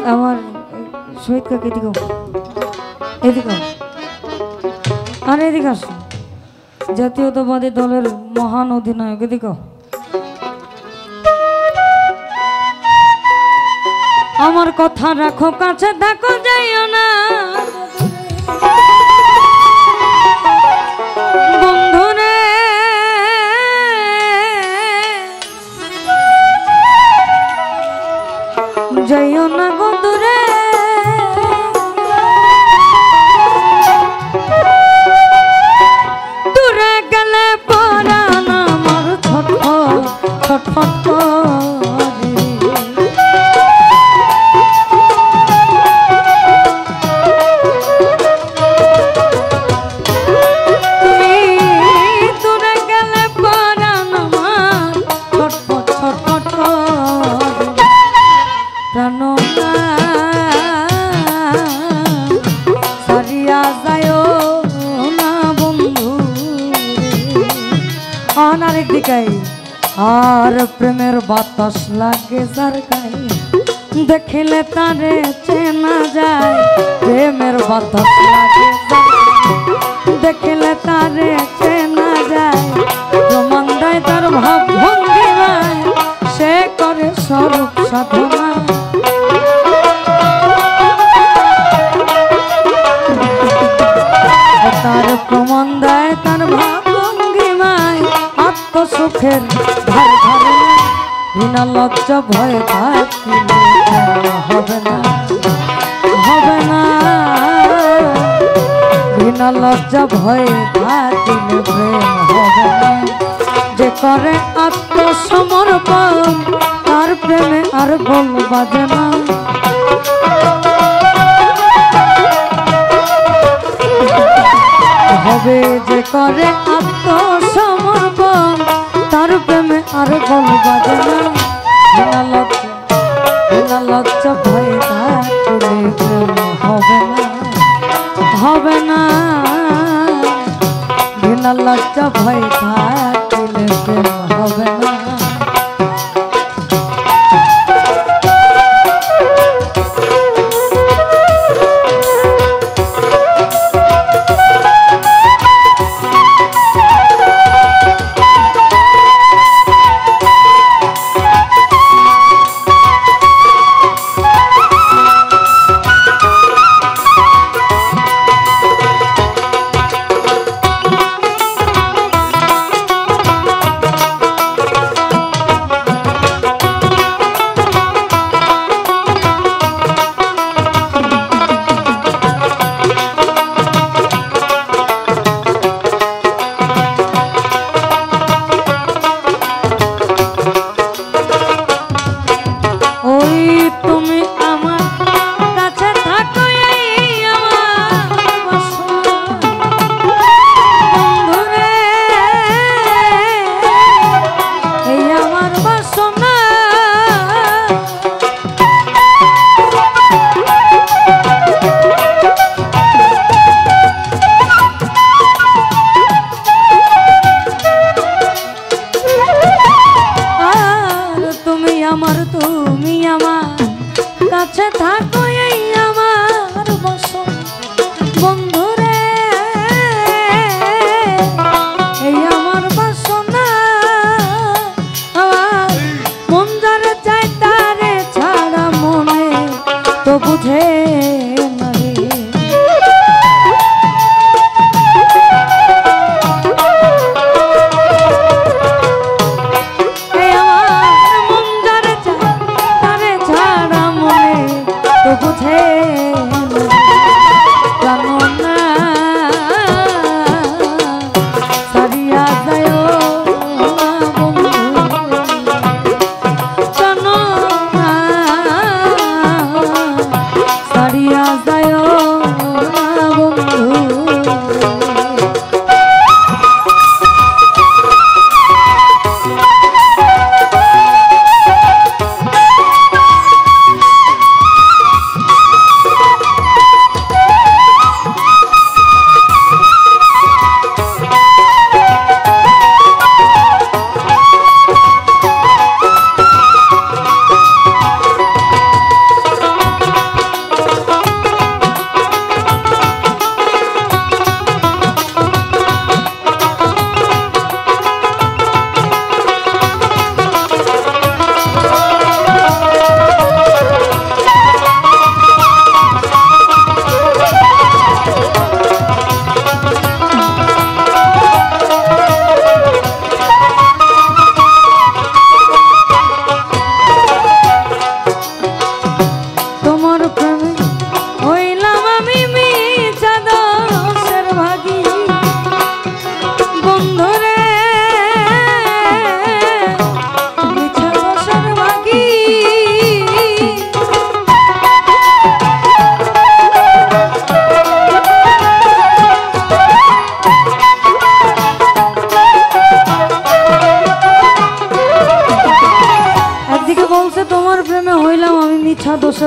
আমার শহীদ কাকে এদিকে এদিকে আর এদিকে আসো জাতীয়তাবাদী দলের মহান অধিনায়ক এদিকে আমার কথা রাখো কাছে দেখো যাইও না বন্ধুরে যাইও না বন্ধুরে দূরে গেলে পরাণ আমার ছটফট ছটফট আর প্রেমের বাতাস লাগে যার গায়ে দেখলে তারে চেনা যায় প্রেমের বাতাস লাগে দেখলে তারে চেনা যায় প্রমাণ দেয় তার ভাব ভঙ্গিমায় সে করে স্বরূপ সাধনা তার প্রমাণ দেয় তার ভাব ভঙ্গিমায় সুখের ধার ধারে বিনা লজ্জা ভয়ে থাকিলে হবে না হবে না বিনা লজ্জা ভয়ে থাকিলে প্রেম হবে না যে করে আত্মসমর্পণ তার প্রেমে আর বল বাজে না হবে যে করে আত্মসমর্পণ তার প্রেমে আর বল বাজে না বিনা লজ্জা ভয়ে থাকলে প্রেম হবে না হবে না বিনা লজ্জা ভয়ে থাকলে প্রেম হবে না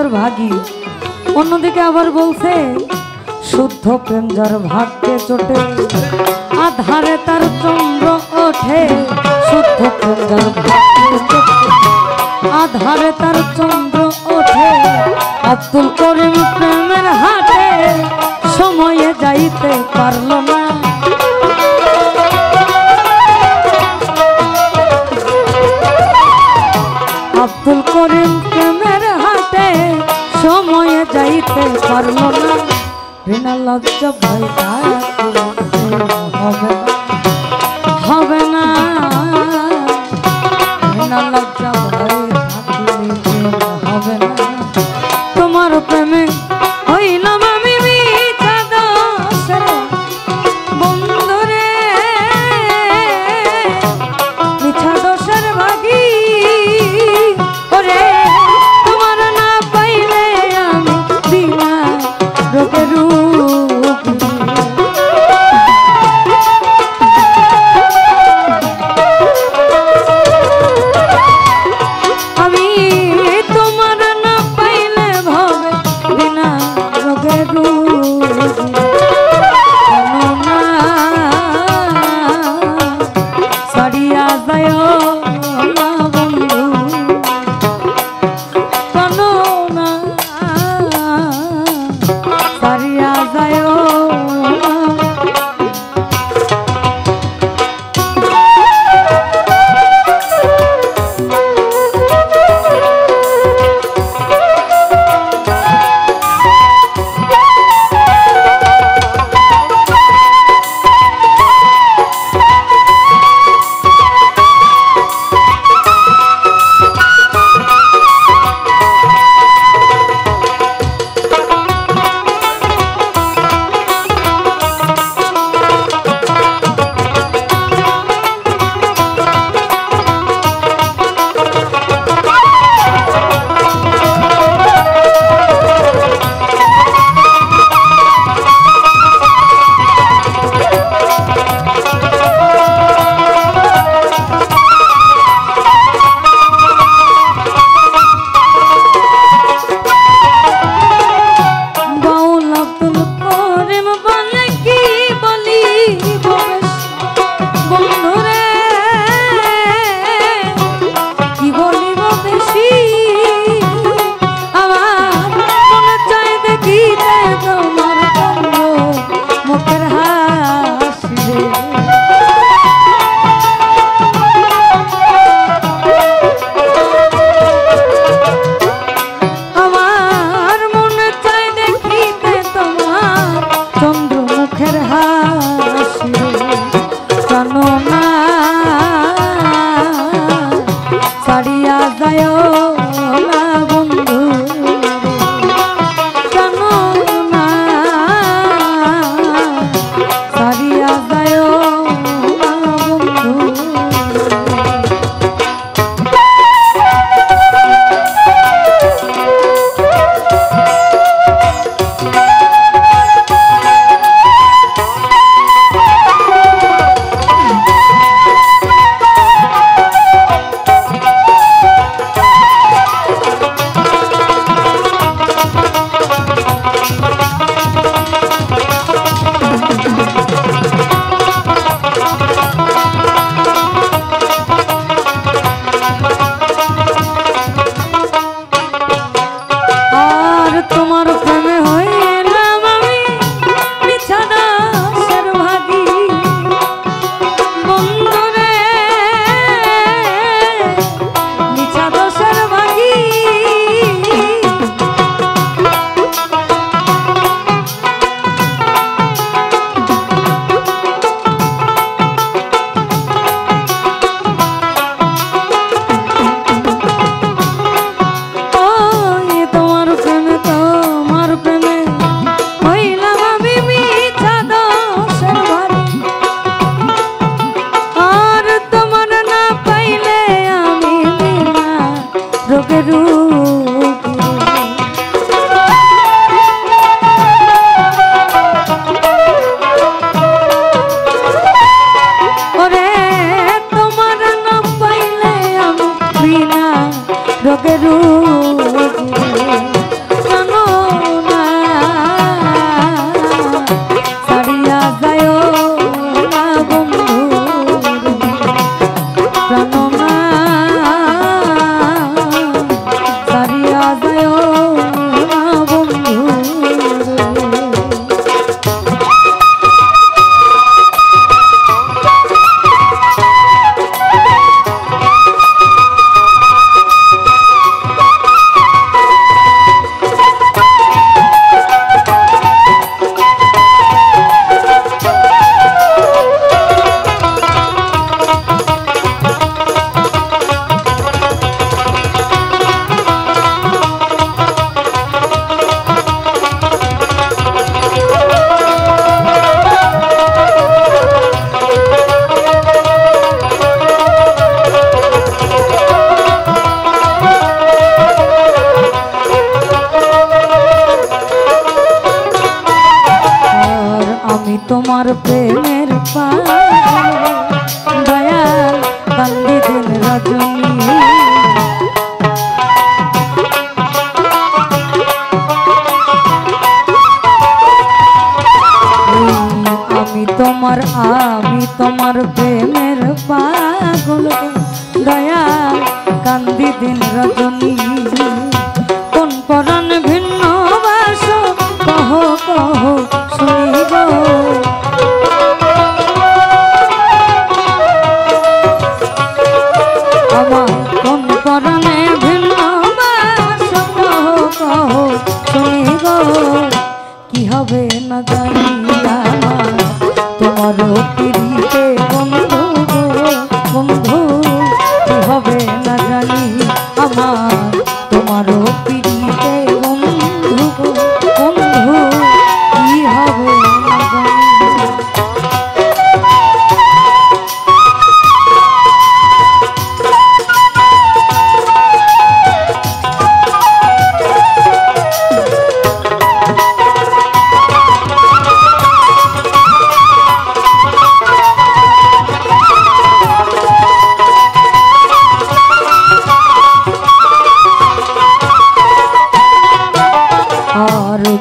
সুন্দর ভাগী। অন্যদিকে আবার বলছে শুদ্ধ প্রেম যার ভাগ্যে চোটে আধারে তার চন্দ্র ওঠে। শুদ্ধ প্রেম যার ভাগ্যে চোটে আধারে তার চন্দ্র ওঠে। আব্দুল করিম প্রেমের হাটে সময়ে যাইতে পারল না। আব্দুল করিম প্রেমের হাটে সময়ে যাইতে পারল না। বিনা লজ্জা ভয় হবে না, বিনা লজ্জা ভয় হবে না। তোমার প্রেমে হইলাম আমি মিথ্যা দোষের বন্ধুরে, মিথ্যা দোষের ভাগী ওরে। তোমার না পাইলে আমি বিনা রোগের রূপী। আমি তোমার প্রেমের পাগল দয়াল কান্দি দিন রজনী আমি তোমার প্রেমের পাগল দয়াল কান্দি দিন রজনী কোন পরাণ ভিন্ন বাস কহ কহ শুনি গো আমার কোন পরাণে ভিন্ন বাস কহ কহ শুনি গো কি হবে না জানি আমার তোমার পিড়িতে বন্ধু বন্ধু কি হবে না জানি আমার তোমার পিড়িতে বন্ধু বন্ধু কি হবে না জানি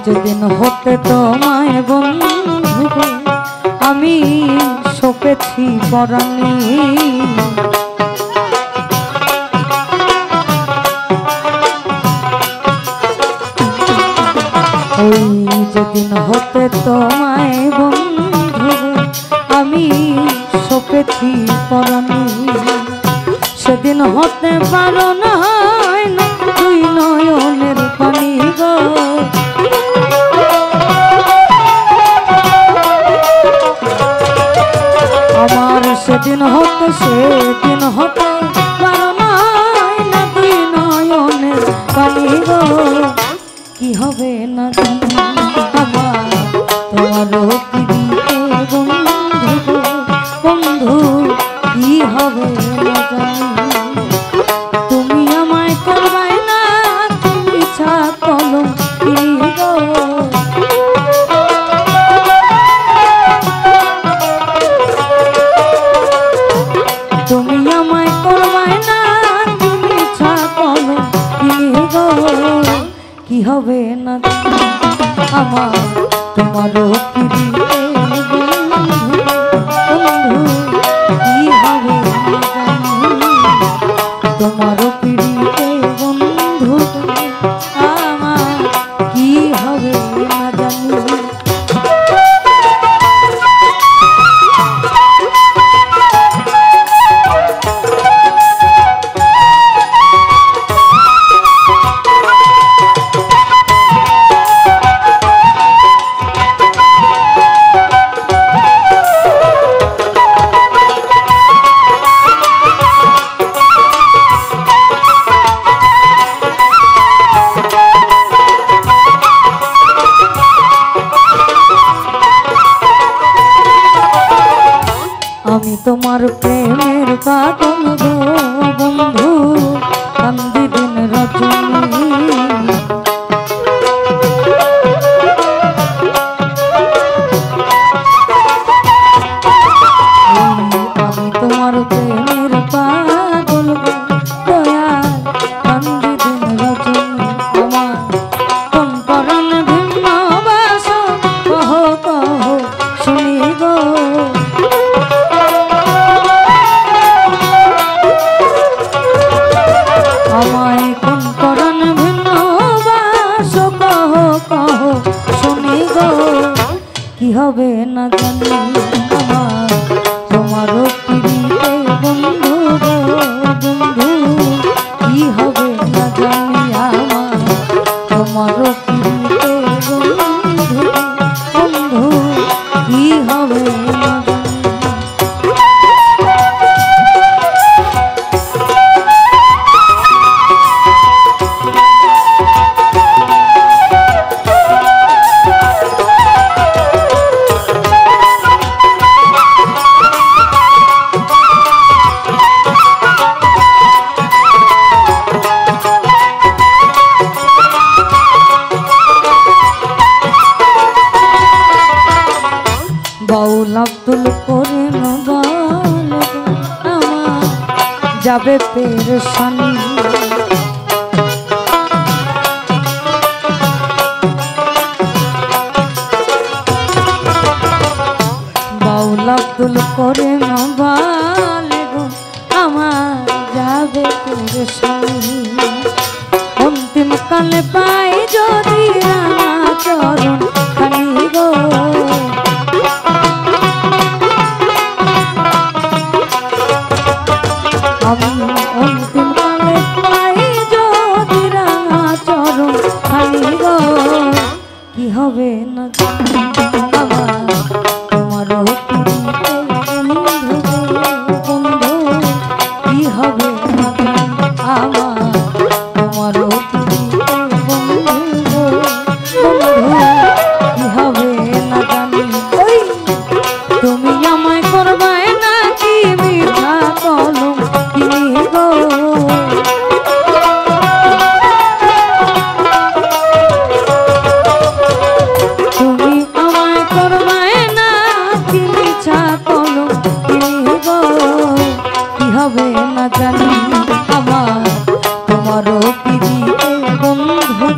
যেদিন হতে তোমায় বন্ধু আমি সপেছি পরাণে ওই যেদিন হতে তোমায় বন্ধু আমি সপেছি পরাণে সেদিন হতে পারো না হয় না তুই নয়নের পানি গো আমার সেদিন হতে পারো না তুই নয়নের পানি গো কি হবে না জানি আমার তোমার পিড়িতে বন্ধু বন্ধু কি হবে না জানি তুমি আমায় করবাই না তুমি ছা কলম কি গো তুমি আমায় করবাই না তুমি ছা কলম কি গো কি হবে না আমার তোমার পিড়িতে বন্ধু বন্ধু কি হবে না জানি তোমার পিড়িতে বন্ধু আমার কি হবে না জানি আমি তোমার প্রেমের পাগল গো বন্ধু কান্দি দিন রজনী আমি তোমার প্রেমের পাগল গো দয়াল কান্দি দিন রজনী আমার কোন পরাণ ভিন্ন বাস কহ কহ শুনি গো আমায় কোন পরাণ ভিন্ন বাস কহ কহ শুনি গো কি হবে না জানি আমার তোমার পিড়িতে বন্ধু গো বন্ধু কি হবে না জানি আমার তোমার পিড়িতে বন্ধু বন্ধু কি হবে না জানি আব্দুল করিম বলে আমার যাবে পেরেশানি। বাউল আব্দুল করিম বলে আমার যাবে পেরেশানি। অন্তিম কালে পাই যদি রাঙা চরণ খানি গো, আমি অন্তিম কালে পাই যদি রাঙা চরণ খানি গো, কি হবে না আমার তোমারও বন্ধু, কি হবে না আমার তোমারও কি হবে না জানি। তুমি আমায় করবাই না কি মিঠা কলম কি গো, তুমি আমায় করবাই না কি মিঠা কলম কি গো, কি হবে না জানি আমার তোমারও পিড়িতে বন্ধু।